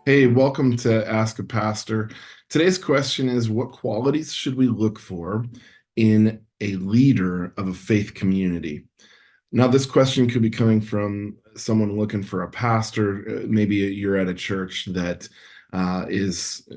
Hey, welcome to Ask a Pastor. Today's question is, what qualities should we look for in a leader of a faith community? Now, this question could be coming from someone looking for a pastor. Maybe you're at a church that is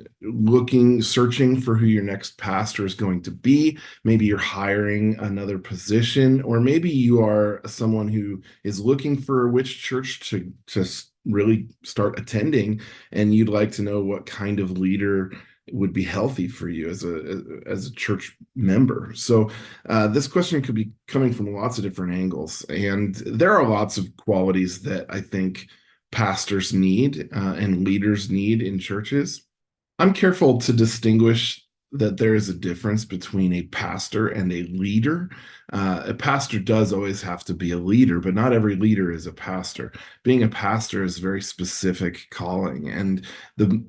searching for who your next pastor is going to be. Maybe you're hiring another position, or maybe you are someone who is looking for which church to really start attending, and you'd like to know what kind of leader would be healthy for you as a church member. So this question could be coming from lots of different angles, and there are lots of qualities that I think pastors need and leaders need in churches. I'm careful to distinguish that there is a difference between a pastor and a leader. A pastor does always have to be a leader, but not every leader is a pastor. Being a pastor is a very specific calling, and the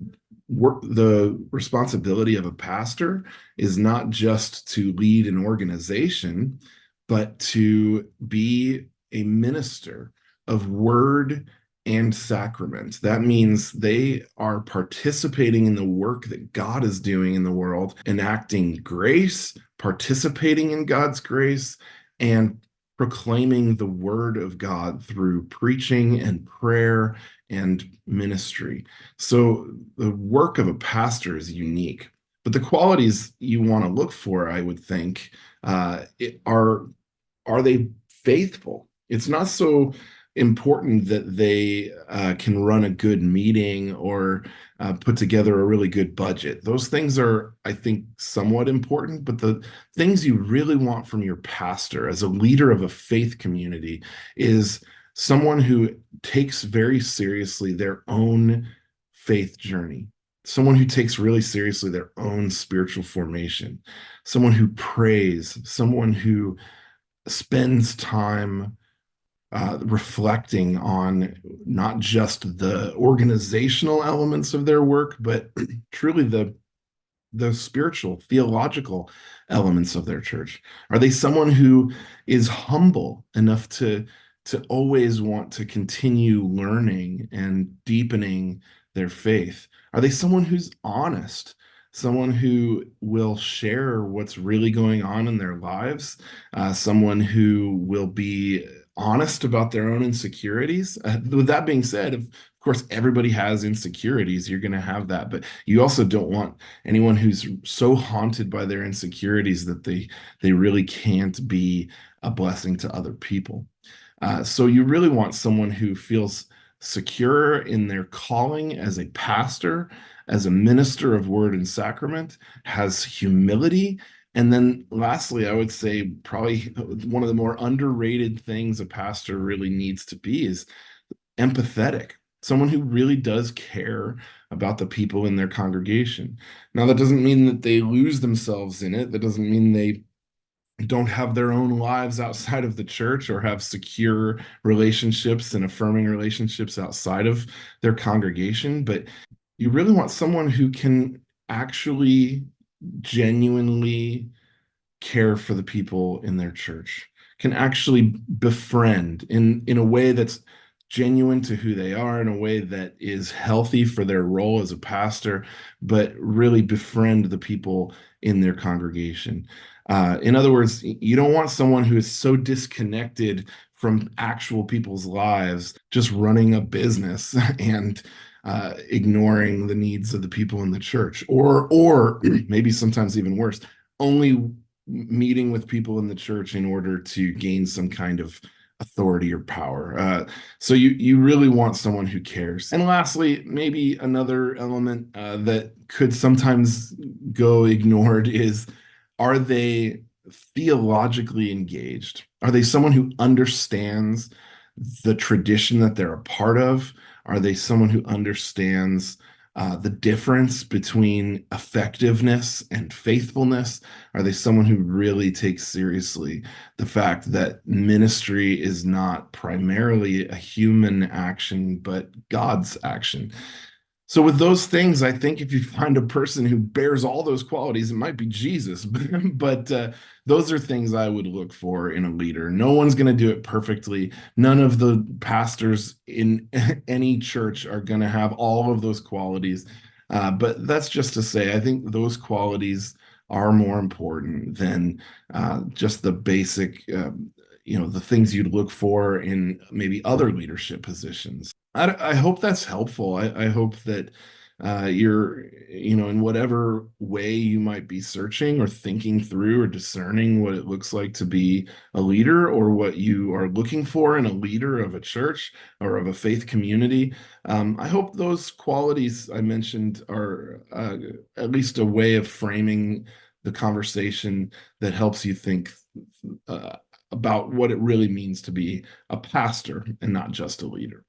responsibility of a pastor is not just to lead an organization, but to be a minister of word and sacrament. That means they are participating in the work that God is doing in the world, enacting grace, participating in God's grace, and proclaiming the word of God through preaching and prayer and ministry. So the work of a pastor is unique, but the qualities you want to look for, I would think, are they faithful? It's not so important that they can run a good meeting or put together a really good budget. Those things are, I think, somewhat important, but the things you really want from your pastor as a leader of a faith community is someone who takes very seriously their own faith journey, someone who takes really seriously their own spiritual formation, someone who prays, someone who spends time reflecting on not just the organizational elements of their work, but truly the spiritual, theological elements of their church. Are they someone who is humble enough to always want to continue learning and deepening their faith? Are they someone who's honest? Someone who will share what's really going on in their lives, someone who will be honest about their own insecurities. With that being said, of course, everybody has insecurities. You're going to have that, but you also don't want anyone who's so haunted by their insecurities that they really can't be a blessing to other people. So you really want someone who feels secure in their calling as a pastor, as a minister of word and sacrament, has humility. And then lastly, I would say probably one of the more underrated things a pastor really needs to be is empathetic, someone who really does care about the people in their congregation. Now, that doesn't mean that they lose themselves in it. That doesn't mean they don't have their own lives outside of the church or have secure relationships and affirming relationships outside of their congregation. But you really want someone who can actually genuinely care for the people in their church, can actually befriend in a way that's genuine to who they are, in a way that is healthy for their role as a pastor, but really befriend the people in their congregation. In other words, you don't want someone who is so disconnected from actual people's lives, just running a business and ignoring the needs of the people in the church, or maybe sometimes even worse, only meeting with people in the church in order to gain some kind of authority or power. So you really want someone who cares. And lastly, maybe another element that could sometimes go ignored is, are they theologically engaged? Are they someone who understands the tradition that they're a part of? Are they someone who understands the difference between effectiveness and faithfulness? Are they someone who really takes seriously the fact that ministry is not primarily a human action, but God's action? So with those things, I think if you find a person who bears all those qualities, it might be Jesus. But those are things I would look for in a leader. No one's going to do it perfectly. None of the pastors in any church are going to have all of those qualities. But that's just to say, I think those qualities are more important than just the basic, the things you'd look for in maybe other leadership positions. I hope that's helpful. I hope that you're, in whatever way you might be searching or thinking through or discerning what it looks like to be a leader or what you are looking for in a leader of a church or of a faith community. I hope those qualities I mentioned are at least a way of framing the conversation that helps you think uh, about what it really means to be a pastor and not just a leader.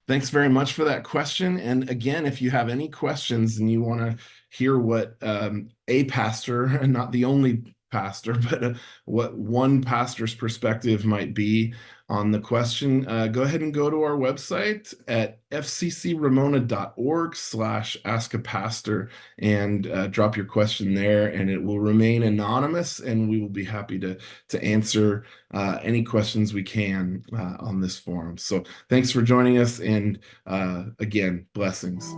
Thanks very much for that question. And again, if you have any questions and you want to hear what a pastor, and not the only pastor, but what one pastor's perspective might be on the question, go ahead and go to our website at fccramona.org/askapastor and drop your question there, and it will remain anonymous, and we will be happy to answer any questions we can on this forum. So thanks for joining us, and again, blessings.